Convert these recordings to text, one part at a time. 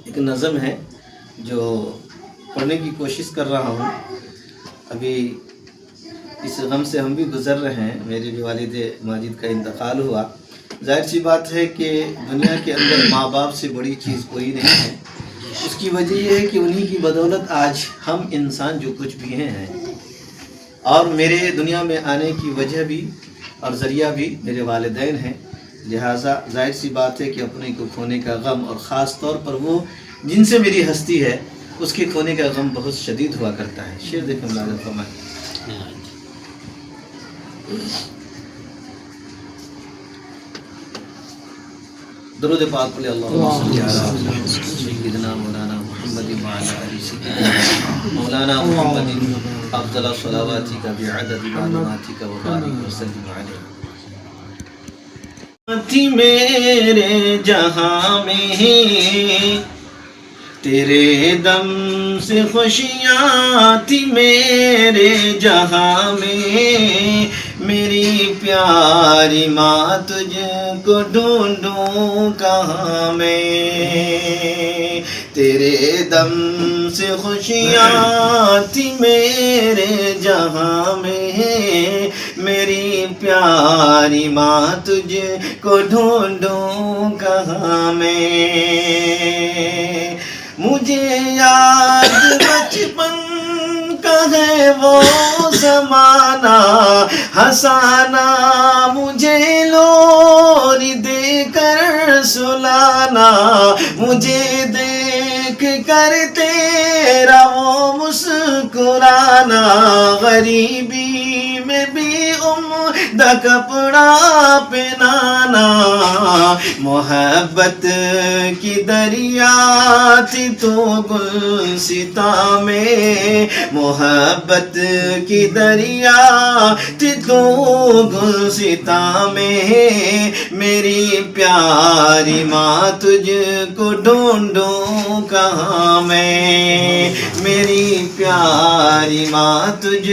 ایک نظم ہے جو پڑھنے کی کوشش کر رہا ہوں. ابھی اس غم سے ہم بھی گزر رہے ہیں. میرے بھی والد ماجد کا انتقال ہوا. ظاہر سی بات ہے کہ دنیا کے اندر ماں باپ سے بڑی چیز کوئی نہیں ہے. اس کی وجہ یہ ہے کہ انہی کی بدولت آج ہم انسان جو کچھ بھی ہیں اور میرے دنیا میں آنے کی وجہ بھی اور ذریعہ بھی میرے والدین ہیں. لہٰذا ظاہر سی بات ہے کہ اپنے کو کھونے کا غم، اور خاص طور پر وہ جن سے میری ہستی ہے اس کے کھونے کا غم بہت شدید ہوا کرتا ہے. شعر دیکھیں ملازم فرمائیں. درود پاک پڑھیں. اللہم صلی علی سیدنا مولانا محمد وعلی آل سیدنا مولانا محمد افضل صلواتک بعدد معلوماتک وبارک وسلم علیہ. تھی میرے جہاں میں تیرے دم سے خوشیاں تھی میرے جہاں میں، میری پیاری ماں تجھ کو ڈھونڈوں کہاں میں. تیرے دم سے خوشیاں تھی میرے جہاں میں، میری پیاری ماں تجھ کو ڈھونڈوں کہاں میں. مجھے یاد بچپن کا ہے وہ زمانہ، ہنسانا مجھے لوری دے کر سلانا، مجھے دیکھ کر تیرا وہ مسکرانا، غریبی میں بھی عمدہ کپڑا پہنانا. محبت کی دریا تھی تو گلستاں میں، محبت کی دریا تھی تو گلستاں میں، میری پیاری ماں تجھ کو ڈھونڈوں کہاں میں، میری پیاری ماں تجھ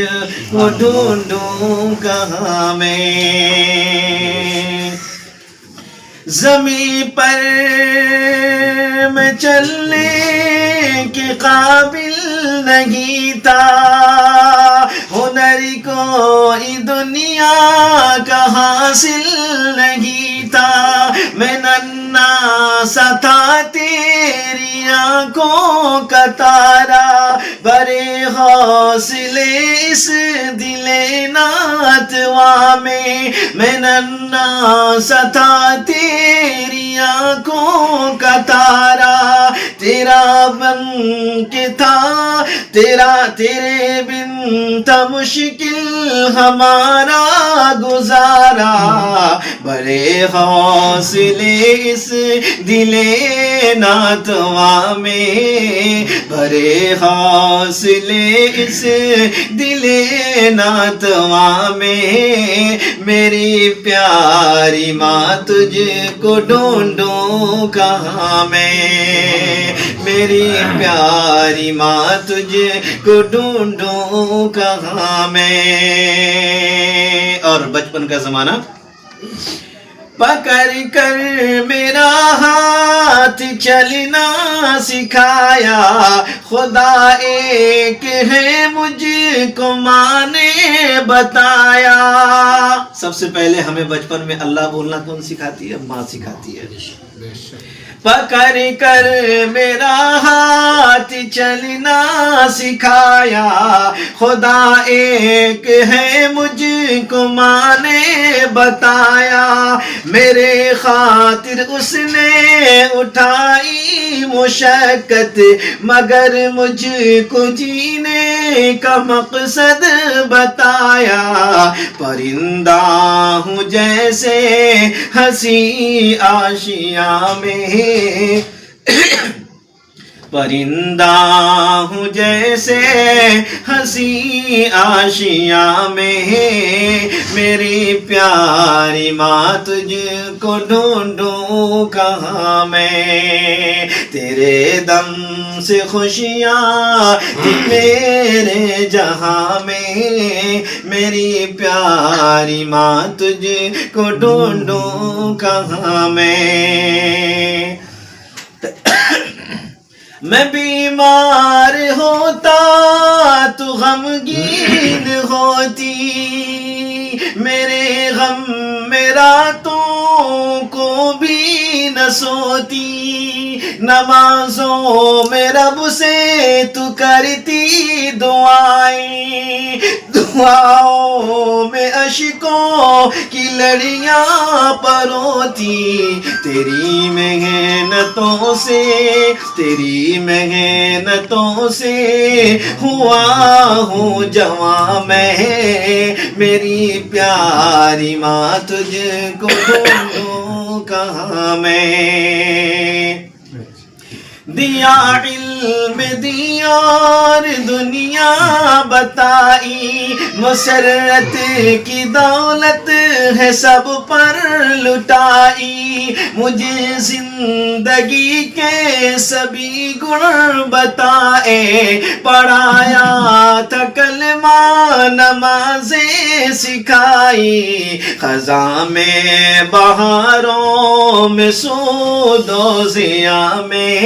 کو ڈھونڈوں کہاں میں. زمین پر میں چلنے کے قابل نہیں تھا، ہنر کوئی دنیا کا حاصل نہیں تھا. میں ننھا سا تھا تیری آنکھوں کا تارا، بڑے حوصلے اس دل ناتواں میں. میں ننھا سا تھا تیری آنکھوں کا تارا، تیرا بن کے تھا تیرے بن تھا مشکل ہمارا گزارا. بڑے حوصلے اس دل ناتواں میں، بڑے حوصلے اس دل ناتواں میں، میری پیاری ماں تجھ کو ڈھونڈوں کہاں میں، میری پیاری ماں تجھ کو ڈھونڈوں کہاں میں. اور بچپن کا زمانہ. پکڑ کر میرا ہاتھ چلنا سکھایا، خدا ایک ہے مجھ کو ماں نے بتایا. سب سے پہلے ہمیں بچپن میں اللہ بولنا کون سکھاتی ہے؟ ماں سکھاتی ہے. پکڑ کر میرا ہاتھ چلنا سکھایا، خدا ایک ہے مجھ کو ماں نے بتایا. میرے خاطر اس نے اٹھائی مشقت، مگر مجھ کو جینے کا مقصد بتایا. پرندہ ہوں جیسے ہنسی آشیاں میں، پرندہ ہوں جیسے ہنسی آشیاں میں، میری پیاری ماں تجھ کو ڈھونڈوں کہاں میں. تیرے دم سے خوشیاں تھی میرے جہاں میں، میری پیاری ماں تجھ کو ڈھونڈوں کہاں میں. میں بیمار ہوتا تو غمگین ہوتی، میرے غم میں راتوں کو بھی نہ سوتی، نمازوں میں رب سے تو کرتی دعائیں، دعاؤں میں اشکوں کی لڑیاں پروتی، تیری محنتوں سے ہوا ہوں جواں میں، میری پیاری ماں تجھ کو ڈھونڈوں کہاں میں، دیا علم دیا اور دنیا بتائی، مسرت کی دولت ہے سب پر لٹائی، مجھے زندگی کے سبھی گن بتائے، پڑھایا تھا کلمہ نمازیں سکھائی، خزاں میں بہاروں میں سود و ضیاء میں،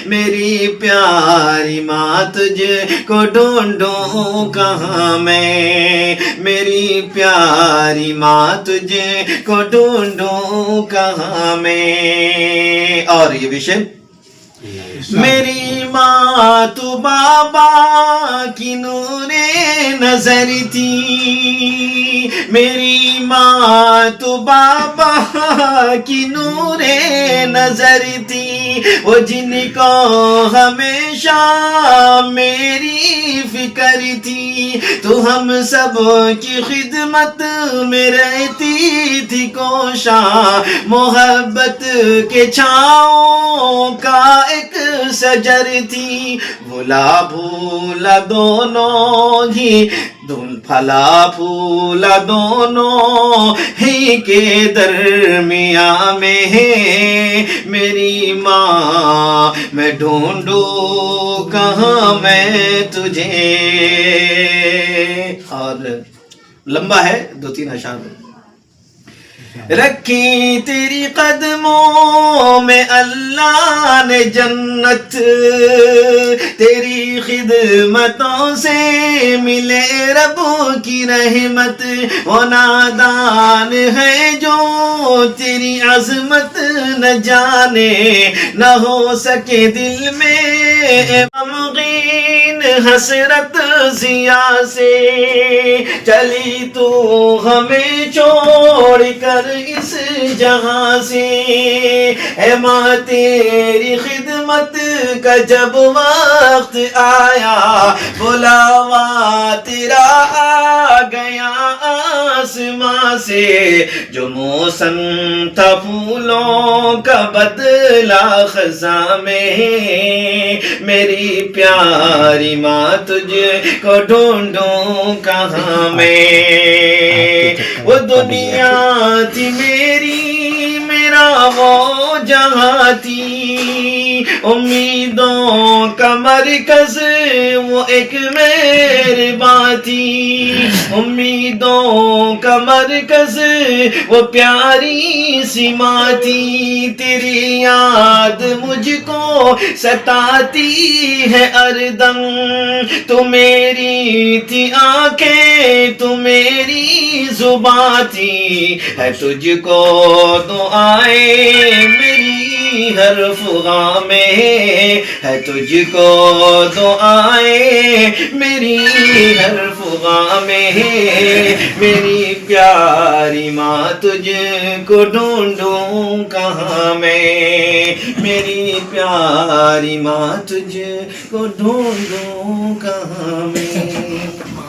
میری پیاری ماں تجھ کو ڈھونڈوں کہاں میں، میری پیاری ماں تجھ کو ڈھونڈوں کہاں میں۔ اور یہ بھی شعر، میری ماں تو بابا کی نور نظر تھی، میری ماں تو بابا کی نور نظر تھی، وہ جن کو ہمیشہ میری فکر تھی، تو ہم سب کی خدمت میں رہتی تھی کوشاں، محبت کے چھاؤں کا ایک شجر تھی، بھلا بھولا دونوں ہی پھلا پھولا دونوں ہی کے درمیاں میں، میری ماں میں ڈھونڈوں کہاں میں تجھے۔ اور لمبا ہے، 2-3 اشعار رکھی تیری قدموں میں اللہ نے جنت، تیری خدمتوں سے ملے رب کی رحمت، وہ نادان ہے جو تیری عظمت نہ جانے، نہ ہو سکے دل میں غمگین حسرت ضیاء سے، چلی تو ہمیں چھوڑ کر اس جہاں سے، اے ماں تیری خدمت کا جب وقت آیا، بلاوا تیرا آ گیا آسماں سے، جو موسم تھا پھولوں کا بدلا خزاں میں، میری پیاری ماں تجھ کو ڈھونڈوں کہاں میں، وہ دنیا تھی میری میرا وہ جہاں تھی، امیدوں کا مرکز وہ ایک مہرباں تھی، امیدوں کا مرکز وہ پیاری سی ماں تھی، تیری یاد مجھ کو ستاتی ہے ہر دم، تو میری تھی آنکھیں تو میری زباں تھی، ہے تجھ کو دعائیں میری ہر فغاں میں، ہے تجھ کو دعائیں میری ہر فغاں میں، میری پیاری ماں تجھ کو ڈھونڈوں کہاں میں، میری پیاری ماں تجھ کو ڈھونڈوں کہاں میں۔